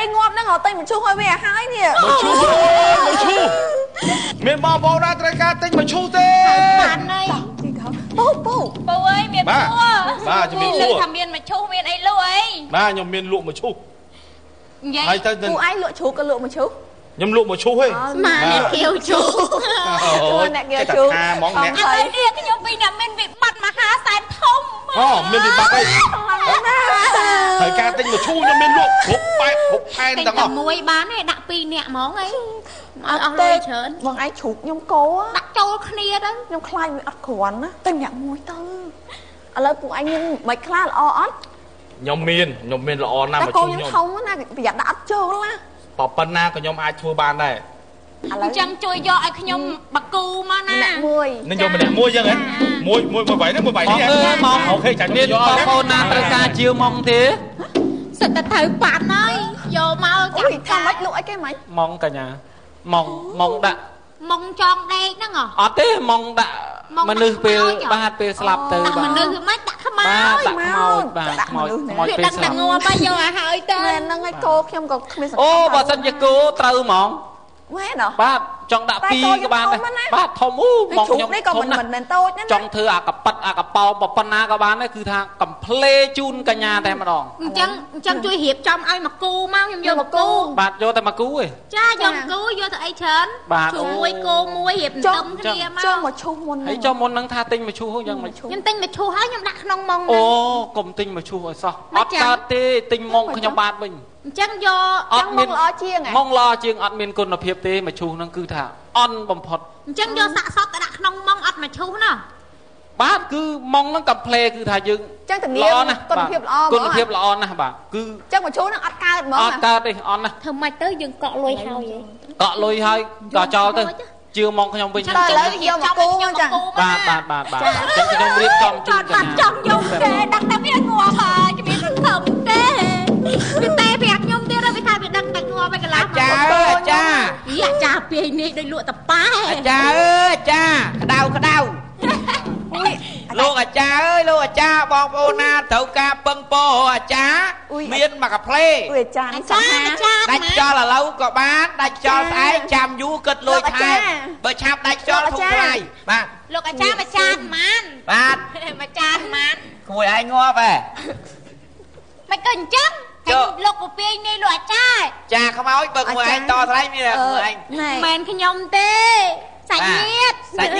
ពេលងាប់ហ្នឹងឲ្យតែមកឈូសឲ្យវាហើយនេះមកឈូសមានបងប្អូនណាត្រូវការទិញមកឈូសទេបានហើយពូអើយមានឈូសបាទជំរាបសួរថាមានមកឈូសមានអីលក់អីបាទខ្ញុំមានលក់មកឈូសនិយាយពូឯងលក់ជ្រូកក៏លក់មកឈូសខ្ញុំលក់មកឈូសហេស្មានអ្នកគាវឈូសអ្នកគាវឈូសថាហ្មងអ្នកឥឡូវនេះខ្ញុំពីអ្នកមានវិបត្តិមហាសែនធំមានវិបត្តិអីហើយការទិញមកឈូសខ្ញុំមានលក់គ្រប់បែបគ្រប់ផែនទាំងអស់តែមួយបានទេដាក់2នាក់ហ្មងអីអត់លុយច្រើនបងឯងជ្រូកខ្ញុំកោដាក់ចូលគ្នាទៅខ្ញុំខ្លាចវាអត់គ្រាន់ណាតែអ្នកមួយទៅឥឡូវពួកឯងមានមិនខ្លាចល្អអត់ខ្ញុំមានល្អណាស់មកជួយខ្ញុំធំណាប្រយ័ត្នដាក់អត់ចូលណាប៉ុណ្ណាក៏ខ្ញុំអាចធ្វើបានដែរអញ្ចឹងជួយយកឲ្យខ្ញុំបកគូមកណាម្នាក់មួយនឹងយកម្នាក់មួយអញ្ចឹងហ៎មួយវាយនេះមួយវាយនេះអូខេចាញ់មានបងប្អូនណាត្រូវការជាវម៉ងទេសិតតែត្រូវប៉ាន់ហើយយកមកចាំថាមិនលក់អីគេមិនម៉ងកញ្ញាម៉ងដាក់ម៉ងចងដេកហ្នឹងអត់ទេម៉ងដាក់មនុស្សពេលបាទពេលស្លាប់ទៅបាទមនុស្សមិនដាក់ខ្មោចដាក់ខ្មោចបាទខ្មោចពេលស្លាប់ងាប់ហើយយកឲ្យហើយទៅមែនហ្នឹងឯងគោខ្ញុំក៏គ្មានសង្ឃឹមអូបើសិនជាគោត្រូវហ្មងមែនហ៎បាទចង់ដាក់2ក៏បានដែរបាទធំមកខ្ញុំនេះក៏មិនមែនតូចណាចង់ធ្វើអាកប៉ិតអាកប៉ោប៉ុណ្ណាក៏បានដែរគឺថាកំភ្លេជូនកញ្ញាតែម្ដងអញ្ចឹងជួយរៀបចំឲ្យមកគូមកខ្ញុំយកមកគូបាទយកតែមកគូឯងចាយកគូយកទៅអីច្រើនជួយគោមួយរៀបទឹមគ្នាមកចូលមកឈូសមុនហើយចូលមុនហ្នឹងថាទិញមកឈូសយ៉ាងមកឈូសខ្ញុំទិញមកឈូសហើយខ្ញុំដាក់ក្នុងម៉ងអូកុំទិញមកឈូសឲ្យសោះអត់កើតទេទិញម៉ងខ្ញុំបាទវិញអញ្ចឹងយកអត់មានល្អជាងម៉ងល្អជាងអត់មានគុណភាពទេមកឈូសហ្នឹងគឺថាអន់បំផុតអញ្ចឹងយកសាក់សពទៅដាក់ក្នុងម៉ងអត់មកឈូសណាបាទគឺម៉ងហ្នឹងកំភ្លេគឺថាយើងចឹងតានាងគុណភាពល្អគុណភាពល្អណាស់បាទគឺចឹងមកឈូសហ្នឹងអត់កើតហ្មងអត់កើតទេអត់ណាធ្វើម៉េចទៅយើងកក់លុយហើយកក់លុយហើយក៏ចោលទៅជឿម៉ងខ្ញុំវិញចឹងឥឡូវយកមកគូចឹងបាទចឹងខ្ញុំរៀបចំជូនកញ្ញាចង់យកទេដាក់តែវាងាប់ហើយគ្មានសង្ឃឹមទេវាតែប្រាប់ខ្ញុំទៀតហើយវាថាវាដឹងតែងាប់ហើយកន្លះចាអាចាពេលនេះដូចលក់តប៉ែអាចាអាចាក្តៅលោកអាចាអើយលោកអាចាបងប្អូនណាត្រូវការពឹងពោអាចាមានមកកាផ្លេអាចាដាច់ចោលឥឡូវក៏បានដាច់ចោលស្អែកចាំយូរគិតលុយថែមបើឆាប់ដាច់ចោលធំថ្លៃបាទលោកអាចាមួយចានម៉ានបាទមួយចានម៉ានគួយឯងងាប់ហ៎មិនក៏អញ្ចឹងលោកពពាយនេះលោកអាចាចាខ្មោចបើគួយឯងតថ្លៃមានគួយឯងមិនខ្ញុំទេសាច់ញាតិចា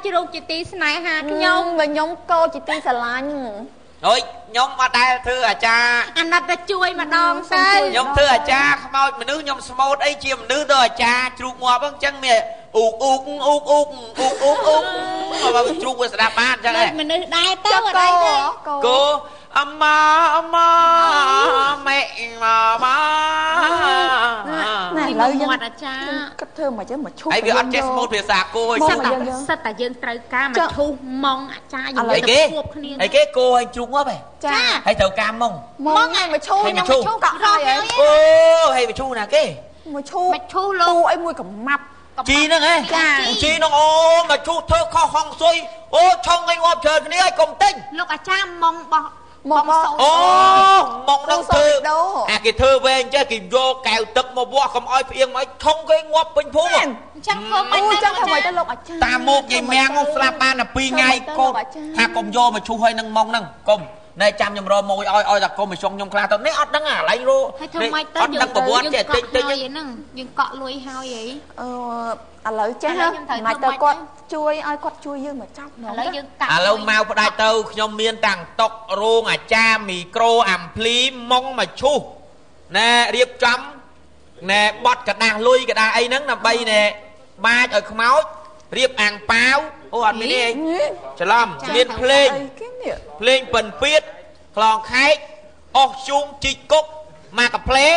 ជ្រូកជាទីស្នេហាខ្ញុំបើខ្ញុំកោជាទីស្រឡាញ់អើយខ្ញុំអត់ដែលធ្វើអាចារ្យអាណិតតែជួយម្ដងទៅខ្ញុំធ្វើអាចារ្យខ្មោចមនុស្សខ្ញុំស្មូតអីជាមនុស្សទៅអាចារ្យជ្រូកងាប់ហ្នឹងអញ្ចឹងមានអ៊ូកបើជ្រូកវាស្ដាប់បានអញ្ចឹងមនុស្សដែរទៅអត់ដែរគោអម៉ាម៉ែម៉ាឥឡូវយើងអាចារ្យគិតធ្វើមកចឹងមកឈូសហើយវាអត់ចេះស្មូតភាសាគោឲ្យសិតតែយើងត្រូវការមកឈូសម៉ងអាចារ្យយើងទៅជួបគ្នាអីគេគោឲ្យជ្រូកងាប់ហ៎ចាហើយត្រូវការម៉ងឲ្យមកឈូសខ្ញុំឈូសកក់ហើយអូហើយមកឈូសណាគេមកឈូសលោកអីមួយកំម៉ាប់ជីហ្នឹងហ៎ជីហ្នឹងអូមកឈូសធ្វើខុសហងស៊ុយអូឆុងឲ្យងាប់ច្រើនគ្នាឲ្យកុំទិញលោកអាចារ្យម៉ងបោះមកអូម៉ងនឹងធ្វើអាគេធ្វើវែងចេះគេយកកែវទឹកមកវាស់កុំឲ្យផ្អៀងមកឆុងគេងាប់ពេញភូមិអញ្ចឹងធ្វើមិនអញ្ចឹងធ្វើមិនទៅលោកអាចារ្យតាមមកយាយមាំងស្លាប់បានតែ2ថ្ងៃកូនថាកុំយកមកឈូសឲ្យនឹងម៉ងហ្នឹងកុំណែចាំខ្ញុំរកមកឲ្យតែកុំមកចុងខ្ញុំខ្លះទៅនេះអត់ដឹងអាឡៃរោហើយធ្វើម៉េចទៅយើងប្រវត្តិចេះតិចហ្នឹងយើងកក់លុយហើយឥឡូវចេះមិនទៅគាត់ជួយឲ្យគាត់ជួយយើងមកចាប់ឥឡូវយើងកាត់ឥឡូវមកផ្ដាច់ទៅខ្ញុំមានតាំងតុករោងអាចារ្យមីក្រូអាំភ្លីម៉ងមកឈូសណែរៀបចំណែបត់กระดาษលុយកระดาษអីហ្នឹងដើម្បីណែបាចឲ្យខ្មោចរៀបអាំងប៉ាវអូអត់មានទេច្រឡំមានភ្លេងពិនពៀតខ្លងខែកអស់ជុំជីកគុកមកកាផ្លេ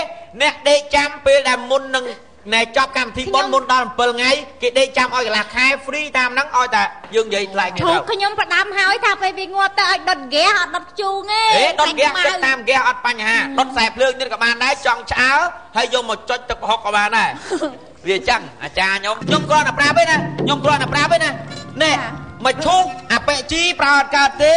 អ្នកដេកចាំពេលដែលមុននឹងណែចប់កម្មវិធីបុណ្យមុនដល់7ថ្ងៃគេដេកចាំឲ្យកន្លះខែ free តាមហ្នឹងឲ្យតែយើងនិយាយថ្លៃនេះទៅខ្ញុំប្រដាំហើយថាពេលវាងាប់ទៅឲ្យដុតហ្គាសអត់ដុតជូងទេដុតហ្គាសចិត្តតាមហ្គាសអត់បញ្ហាដុតខ្សែភ្លើងនេះក៏បានដែរចង់ឆ្អើហើយយកមកចុចទឹកប្រហុកក៏បានដែរវាចឹងអាចារ្យខ្ញុំគ្រាន់តែប្រាប់ទេណាណែមកឈូសអាប៉ែជីប្រើអត់កើតទេ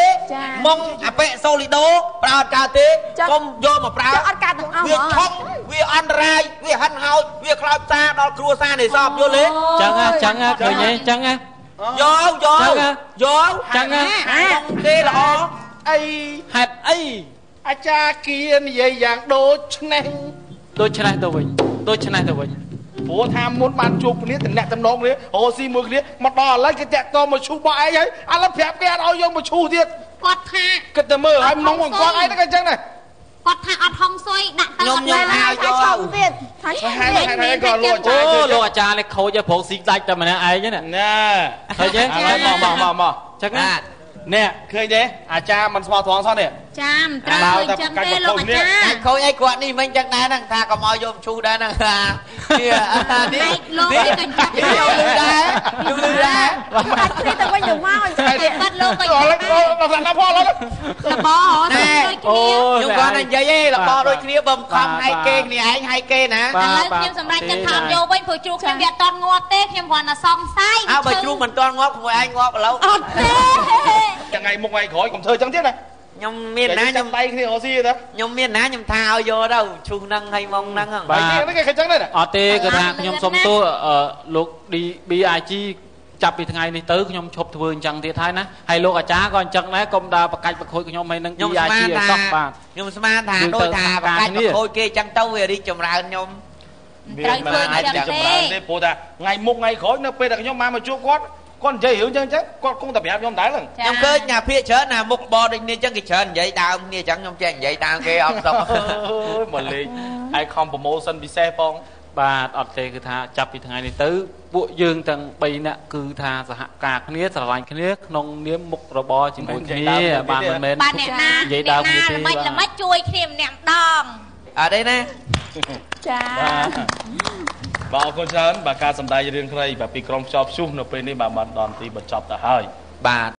ម៉ងអាប៉ែសូលីដូប្រើអត់កើតទេកុំយកមកប្រើអត់កើតទាំងអស់វាឆុង វាអន្តរាយវាហិនហោចវាខ្លោចតាដល់គ្រួសារនេះសពយល់ទេចឹងឃើញទេចឹងយកចឹងគេល្អអីហេតុអីអាចារ្យគៀនិយាយយ៉ាងដូចនេះទៅវិញព្រោះថាមុនបានជួបគ្នាតំណែងតំណងគ្នាអូស៊ីមួយគ្នាមកដល់ឥឡូវគេតាក់តមកឈូសបោះឯងហើយឥឡូវប្រាប់គេអត់ឲ្យយកមកឈូសទៀតគាត់ថាគិតតែមើលឲ្យនំអង្គគាត់ឯងហ្នឹងក៏អញ្ចឹងដែរគាត់ថាអត់ហុងស៊ុយដាក់ទៅខ្ញុំថាយកទៀតហើយក៏លោកអាចារ្យលោកអាចារ្យនេះខូចឲ្យប្រងស៊ីដាច់តែម្នាក់ឯងណាឃើញទេឥឡូវមកចឹងណានេះឃើញទេអាចារ្យមិនស្មោះត្រង់សោះនេះចាំត្រូវអញ្ចឹងទេលោកអាចារ្យខូចអីគាត់នេះមិនចឹងដែរហ្នឹងថាកុំឲ្យយកឈូដែរហ្នឹងនេះលោកនេះក៏ចាក់យកលឺដែរអាចព្រីទៅវិញទៅមកអញ្ចឹងបាត់លោកក៏លោកស្លាប់ផងលោកលបខ្ញុំគាត់និយាយឯងលបដូចគ្នាបើខំឲ្យគេគ្នាឯងឲ្យគេណាឥឡូវខ្ញុំសម្រាប់ចិត្តថតយកវិញព្រោះជ្រូកខ្ញុំវាអត់តន់ងាប់ទេខ្ញុំគ្រាន់តែសង្ស័យបើជ្រូកមិនតន់ងាប់ក្មួយឯងងាប់ឥឡូវអត់ទេថ្ងៃមុខថ្ងៃក្រោយកុំធ្វើចឹងទៀតណាខ្ញុំមានណាខ្ញុំដៃគ្នាអូស៊ីទេខ្ញុំមានណាខ្ញុំថាឲ្យយកទៅឈូសហ្នឹងហើយមកហ្នឹងបាទគេឃើញចឹងដែរអត់ទេគឺថាខ្ញុំសុំទោសលោក BIG ចាប់ពីថ្ងៃនេះទៅខ្ញុំឈប់ធ្វើអញ្ចឹងទៀតហើយណាហើយលោកអាចារ្យក៏អញ្ចឹងដែរកុំដើរប្រកាច់ប្រខូចខ្ញុំហើយនឹង BIG ឲ្យសោះបាទខ្ញុំស្មានថាដូចថាប្រកាច់ប្រខូចគេអញ្ចឹងទៅវារីកចម្រើនខ្ញុំត្រូវធ្វើអញ្ចឹងទេព្រោះថាថ្ងៃមុខថ្ងៃក្រោយនៅពេលដែលខ្ញុំមកជួបគាត់និយាយរឿងចឹងគាត់គង់តែប្រាប់ខ្ញុំដែរហ្នឹងខ្ញុំឃើញថាភាកច្រើនណាមុខបរដូចគ្នាចឹងគេច្រើននិយាយដើមគ្នាចឹងខ្ញុំចេះនិយាយតាមគេអត់សុខអើយមកលេងហើយខំប្រម៉ូសិនពិសេសផងបាទអត់ទេគឺថាចាប់ពីថ្ងៃនេះទៅពួកយើងទាំង3នាក់គឺថាសហការគ្នាស្រឡាញ់គ្នាក្នុងនាមមុខរបរជាមួយគ្នាបាទមិនមែនអ្នកណានិយាយដើមគ្នាទេល្មិចជួយគ្នាម្នាក់ម្ដងអត់ទេណាចាបាទអរគុណច្រើនបាទការសម្ដែងរឿងខ្លីបាទពីក្រុមខ្ចប់ឈូសនៅពេលនេះបាទបានដល់ទីបញ្ចប់ទៅហើយបាទ